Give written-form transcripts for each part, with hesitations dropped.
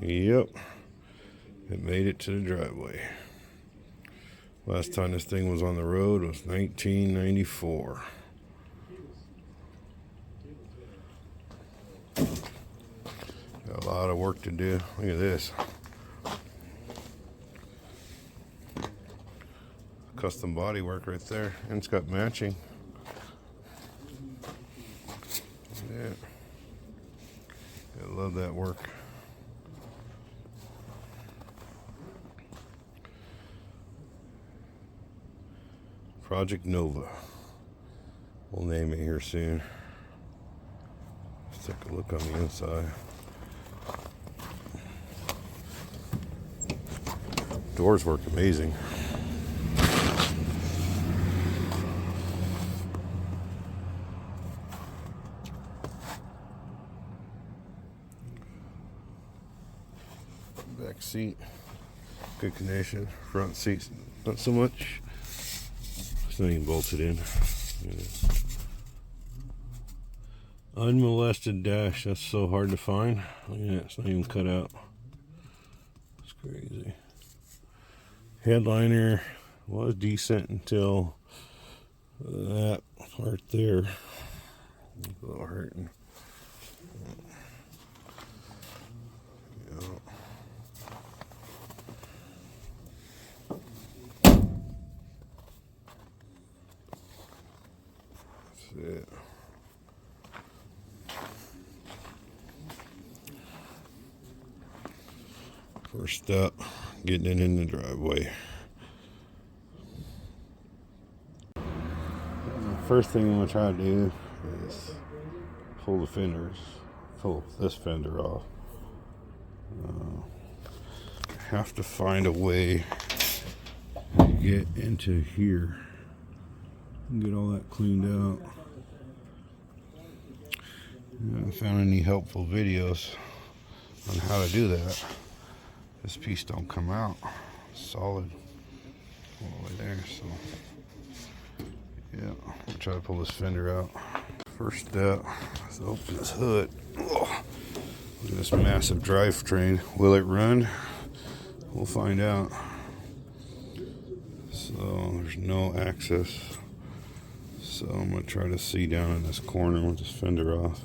Yep, it made it to the driveway. Last time this thing was on the road was 1994. Got a lot of work to do. Look at this. Custom body work right there. And it's got matching. Yeah. I love that work. Project Nova. We'll name it here soon. Let's take a look on the inside. Doors work amazing. Back seat, good condition. Front seats, not so much. It's not even bolted in. Unmolested dash, that's so hard to find. Look at that, it's not even cut out. It's crazy. Headliner was decent until that part there. A little hurting. Yeah. That's it. First up, getting it in the driveway. First thing I'm going to try to do is pull the fenders, pull this fender off. Have to find a way to get into here and get all that cleaned out. I haven't found any helpful videos on how to do that. This piece don't come out solid all the way there, so yeah, I'll try to pull this fender out. First step is to open this hood. Oh, look at this massive drivetrain. Will it run? We'll find out. So there's no access. So I'm gonna try to see down in this corner with this fender off.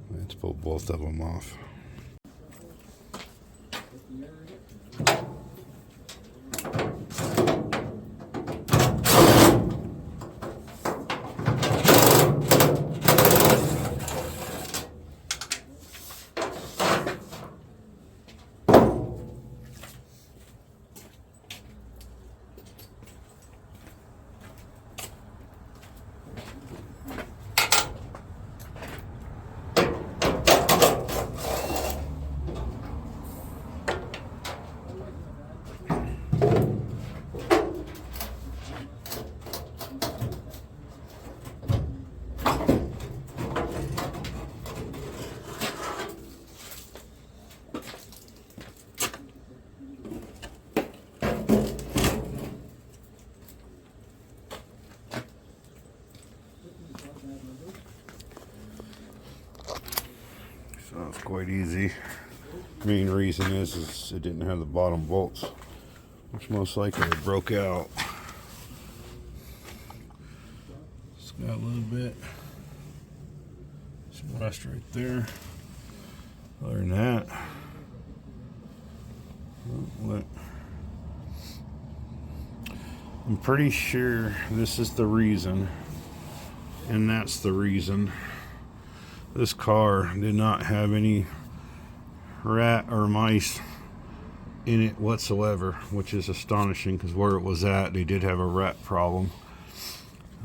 Let's pull both of them off. So it's quite easy. Main reason is it didn't have the bottom bolts, which most likely broke out. It's got a little bit, some rust right there. Other than that, I'm pretty sure this is the reason, and that's the reason. This car did not have any rat or mice in it whatsoever, which is astonishing because where it was at, they did have a rat problem.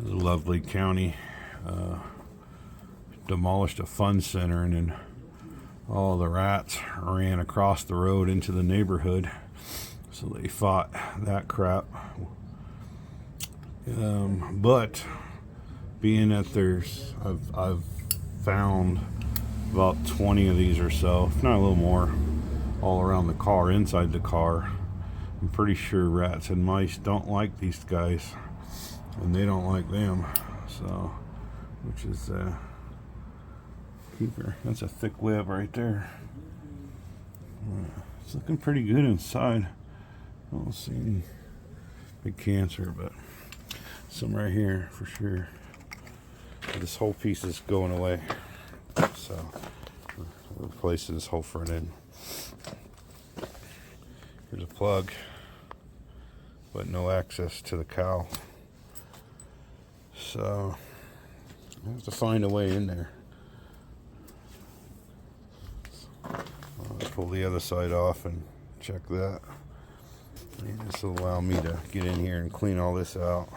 Lovely County demolished a fun center, and then all the rats ran across the road into the neighborhood, so they fought that crap. But being that I've found about 20 of these or so, if not a little more, all around the car, inside the car. I'm pretty sure rats and mice don't like these guys, and they don't like them. So, which is keeper. That's a thick web right there. It's looking pretty good inside. I don't see any big cancer, but some right here for sure. This whole piece is going away, so we're replacing this whole front end. Here's a plug, but no access to the cowl, so I have to find a way in there. I'll pull the other side off and check that. And this will allow me to get in here and clean all this out.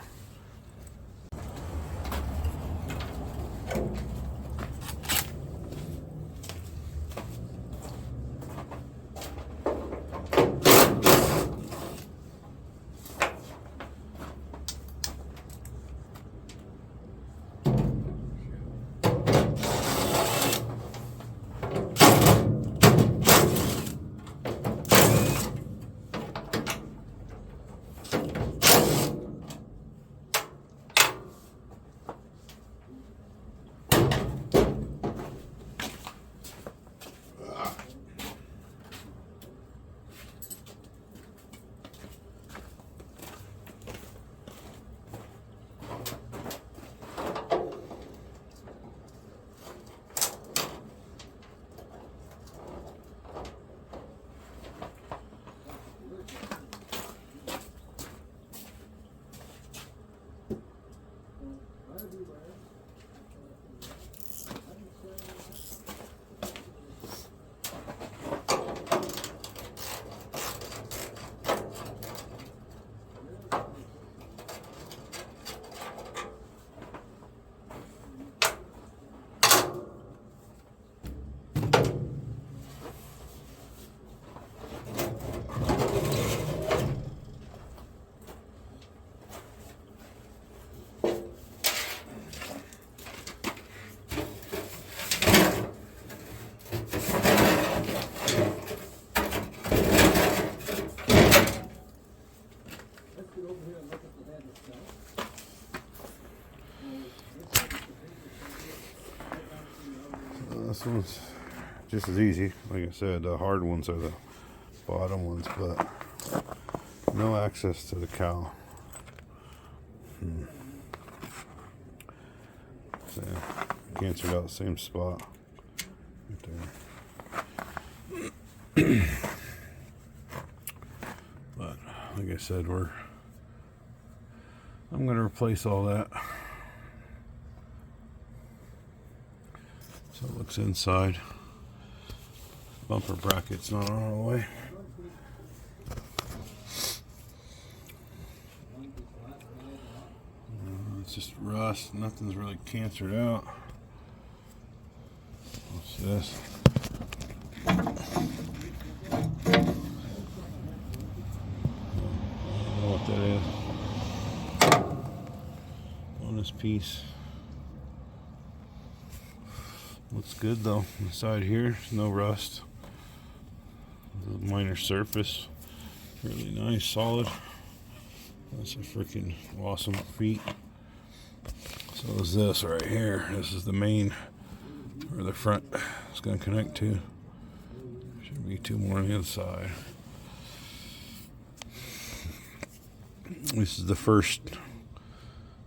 This one's just as easy. Like I said, the hard ones are the bottom ones, but no access to the cowl. So, cancered out the same spot right there. But like I said, I'm going to replace all that. So it looks inside. Bumper bracket's not on all the way. It's just rust. Nothing's really cancered out. What's this? I don't know what that is. On this piece. Looks good though. Inside here, no rust. A minor surface. Really nice, solid. That's a freaking awesome feet. So is this right here. This is the main, where the front is going to connect to. Should be two more on the other side. This is the first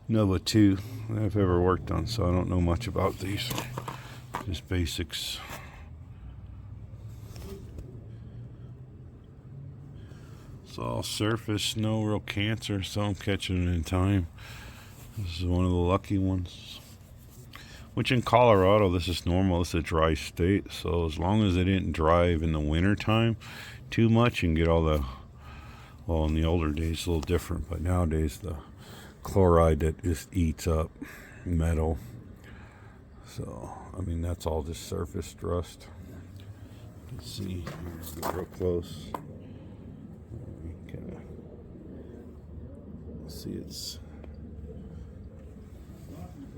Nova 2 I've ever worked on, so I don't know much about these. Just basics. It's all surface, no real cancer, so I'm catching it in time. This is one of the lucky ones. Which in Colorado, this is normal. This is a dry state, so as long as they didn't drive in the winter time too much and get all the, well, in the older days it's a little different, but nowadays the chloride that just eats up metal. So, I mean, that's all just surface rust. Let's see, get real close. Kind of see it's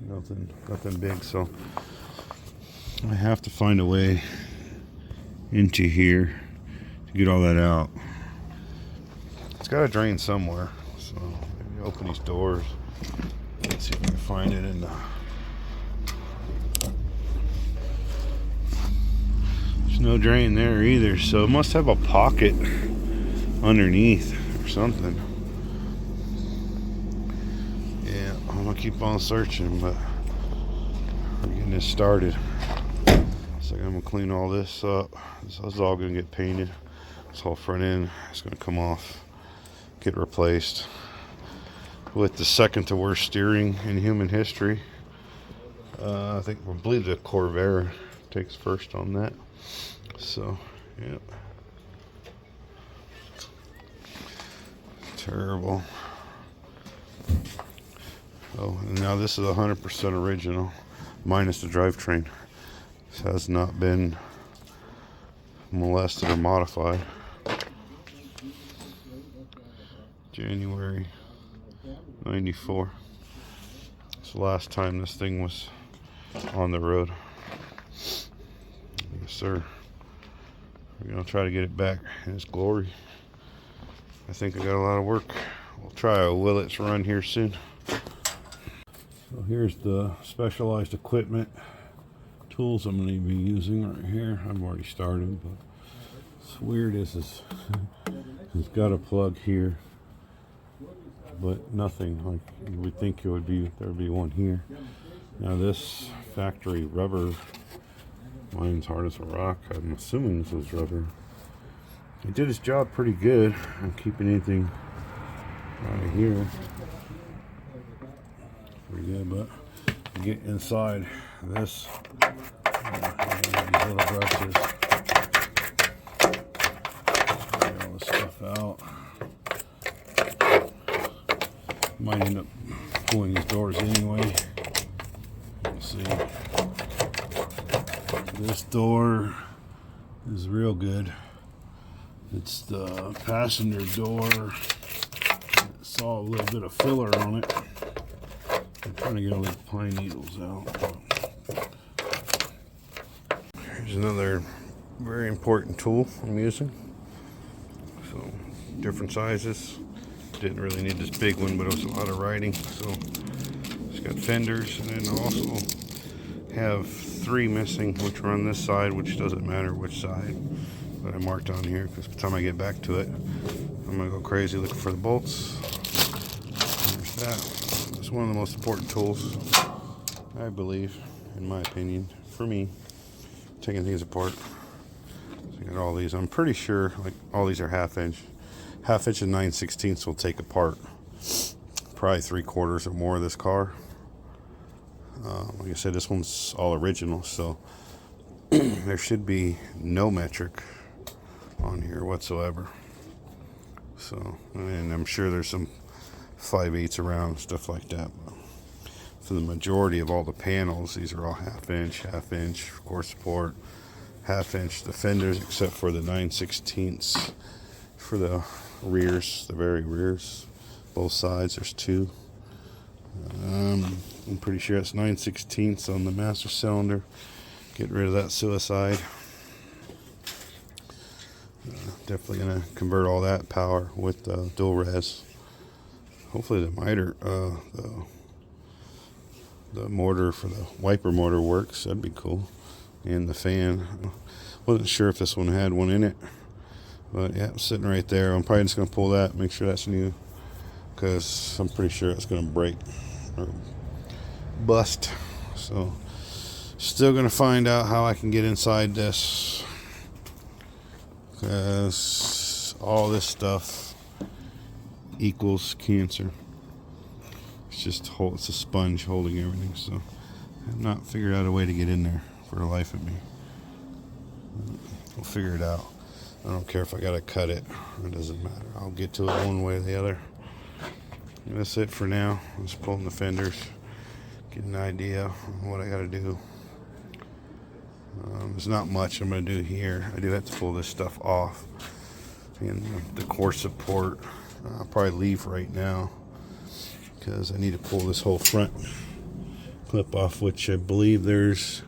nothing big, so I have to find a way into here to get all that out. It's got to drain somewhere, so maybe open these doors. Let's see if I can find it in the. There's No drain there either, so it must have a pocket underneath or something. Yeah, I'm gonna keep on searching, but we're getting this started. So I'm gonna clean all this up. This is all gonna get painted. This whole front end is gonna come off, get replaced with the second to worst steering in human history. I believe the Corvair takes first on that. So, yeah. Terrible. Oh, and now this is 100% original, minus the drivetrain. This has not been molested or modified. January 94. It's the last time this thing was on the road. Yes, sir. We're gonna try to get it back in its glory. I think I got a lot of work. We'll try a Willits run here soon. So here's the specialized equipment tools I'm going to be using right here. I've already started, but what's weird is it's got a plug here, but nothing like you would think it would be. There would be one here. Now this factory rubber, mine's hard as a rock. I'm assuming this is rubber. It did its job pretty good on keeping anything out of here. Pretty good, but you get inside this, these little brushes, get all this stuff out. Might end up pulling these doors anyway. Let's see. This door is real good. It's the passenger door. I saw a little bit of filler on it. I'm trying to get all these pine needles out. Here's another very important tool I'm using. So, different sizes. Didn't really need this big one, but it was a lot of writing. So, it's got fenders, and then also have 3 missing, which are on this side, which doesn't matter which side. That I marked on here, because by the time I get back to it, I'm going to go crazy looking for the bolts. There's that. It's one of the most important tools, I believe, in my opinion, for me, taking things apart. So I got all these. I'm pretty sure like all these are half inch. Half inch and 9/16 will take apart probably 3/4 or more of this car. Like I said, this one's all original, so there should be no metric on here whatsoever. So, and I'm sure there's some 5/8 around, stuff like that. But for the majority of all the panels, these are all half inch, core support, half inch. The fenders, except for the 9/16 for the rears, the very rears, both sides. There's 2. I'm pretty sure it's 9/16 on the master cylinder. Get rid of that suicide. Definitely gonna convert all that power with dual res. Hopefully the miter, the motor for the wiper motor works. That'd be cool. And the fan. Wasn't sure if this one had one in it, but yeah, it's sitting right there. I'm probably just gonna pull that, make sure that's new, because I'm pretty sure it's gonna break or bust. So still gonna find out how I can get inside this, because all this stuff equals cancer. It's just it's a sponge holding everything. So I've not figured out a way to get in there for the life of me. We'll figure it out. I don't care if I gotta cut it. It doesn't matter. I'll get to it one way or the other. And that's it for now. I'm just pulling the fenders, get an idea of what I gotta do. There's not much I'm going to do here. I do have to pull this stuff off. And the core support, I'll probably leave right now, because I need to pull this whole front clip off, which I believe there's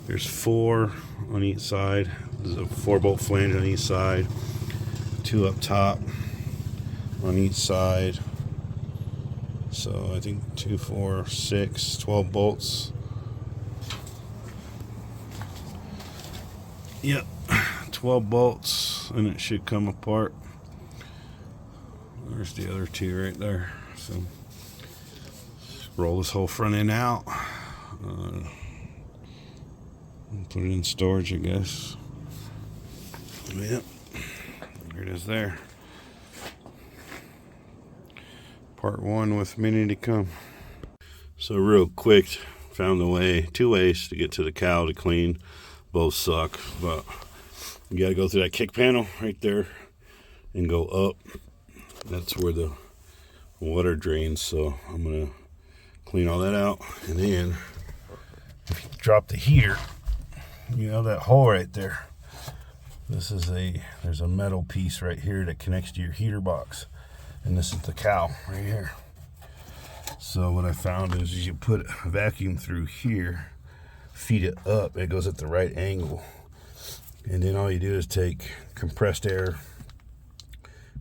4 on each side. There's a 4-bolt flange on each side, 2 up top on each side. So I think 2, 4, 6, 12 bolts. Yep, 12 bolts, and it should come apart. There's the other two right there. So roll this whole front end out, put it in storage, I guess. Yep, here it is there. Part 1 with many to come. So real quick, found the way, 2 ways to get to the cow to clean. Both suck, but you gotta go through that kick panel right there and go up. That's where the water drains, so I'm gonna clean all that out. And then if you drop the heater, you have that hole right there. There's a metal piece right here that connects to your heater box, and this is the cow right here. So what I found is you put a vacuum through here, feed it up, it goes at the right angle, and then all you do is take compressed air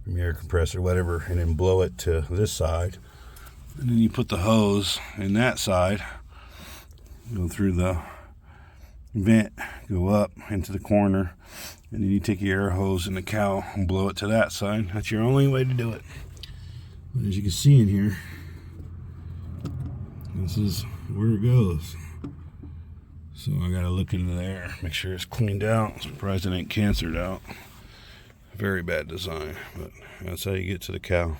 from your air compressor, whatever, and then blow it to this side, and then you put the hose in that side, go through the vent, go up into the corner, and then you take your air hose in the cow and blow it to that side. That's your only way to do it. But as you can see in here, this is where it goes. So I gotta look into there, make sure it's cleaned out. Surprised it ain't cancered out. Very bad design, but that's how you get to the cow.